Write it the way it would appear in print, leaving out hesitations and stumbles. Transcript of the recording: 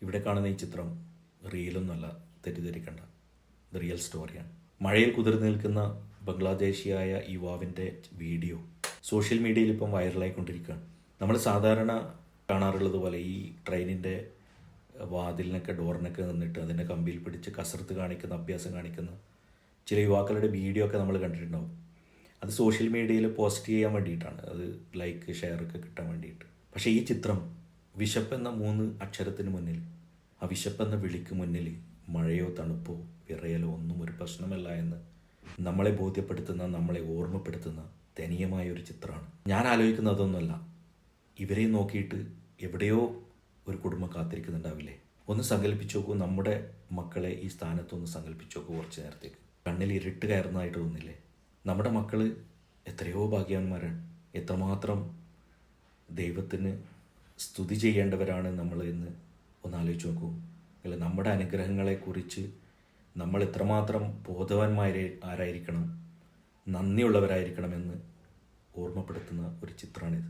ഇവിടെ കാണുന്ന ഈ ചിത്രം റിയലൊന്നുമല്ല, തെറ്റിദ്ധരിക്കണ്ട. ഇത് റിയൽ സ്റ്റോറിയാണ്. മഴയിൽ കുതിർന്നു നിൽക്കുന്ന ബംഗ്ലാദേശിയായ യുവാവിൻ്റെ വീഡിയോ സോഷ്യൽ മീഡിയയിൽ ഇപ്പം വൈറലായിക്കൊണ്ടിരിക്കുകയാണ്. നമ്മൾ സാധാരണ കാണാറുള്ളത് പോലെ ഈ ട്രെയിനിൻ്റെ വാതിലിനൊക്കെ ഡോറിനൊക്കെ നിന്നിട്ട് അതിൻ്റെ കമ്പിയിൽ പിടിച്ച് കസർത്ത് കാണിക്കുന്ന, അഭ്യാസം കാണിക്കുന്ന ചില യുവാക്കളുടെ വീഡിയോ ഒക്കെ നമ്മൾ കണ്ടിട്ടുണ്ടാവും. അത് സോഷ്യൽ മീഡിയയിൽ പോസ്റ്റ് ചെയ്യാൻ വേണ്ടിയിട്ടാണ്, അത് ലൈക്ക് ഷെയറൊക്കെ കിട്ടാൻ വേണ്ടിയിട്ട്. പക്ഷേ ഈ ചിത്രം വിശപ്പെന്ന 3 അക്ഷരത്തിന് മുന്നിൽ, ആ വിശപ്പെന്ന വിളിക്ക് മുന്നിൽ മഴയോ തണുപ്പോ വിറയലോ ഒന്നും ഒരു പ്രശ്നമല്ല എന്ന് നമ്മളെ ബോധ്യപ്പെടുത്തുന്ന, നമ്മളെ ഓർമ്മപ്പെടുത്തുന്ന ദയനീയമായ ഒരു ചിത്രമാണ്. ഞാൻ ആലോചിക്കുന്ന അതൊന്നുമല്ല, ഇവരെ നോക്കിയിട്ട് എവിടെയോ ഒരു കുടുംബം കാത്തിരിക്കുന്നുണ്ടാവില്ലേ? ഒന്ന് സങ്കല്പിച്ച് നോക്കൂ, നമ്മുടെ മക്കളെ ഈ സ്ഥാനത്തൊന്ന് സങ്കല്പിച്ച് നോക്കൂ കുറച്ച് നേരത്തേക്ക്. കണ്ണിൽ ഇരുട്ട് കയറുന്നതായിട്ട് തോന്നില്ലേ? നമ്മുടെ മക്കൾ എത്രയോ ഭാഗ്യവാന്മാരാണ്, എത്രമാത്രം ദൈവത്തിന് സ്തുതി ചെയ്യേണ്ടവരാണ് നമ്മൾ എന്ന് ഒന്ന് ആലോചിച്ച് നോക്കൂ. അല്ല, നമ്മുടെ അനുഗ്രഹങ്ങളെക്കുറിച്ച് നമ്മൾ എത്രമാത്രം ആരായിരിക്കണം, നന്ദിയുള്ളവരായിരിക്കണമെന്ന് ഓർമ്മപ്പെടുത്തുന്ന ഒരു ചിത്രമാണിത്.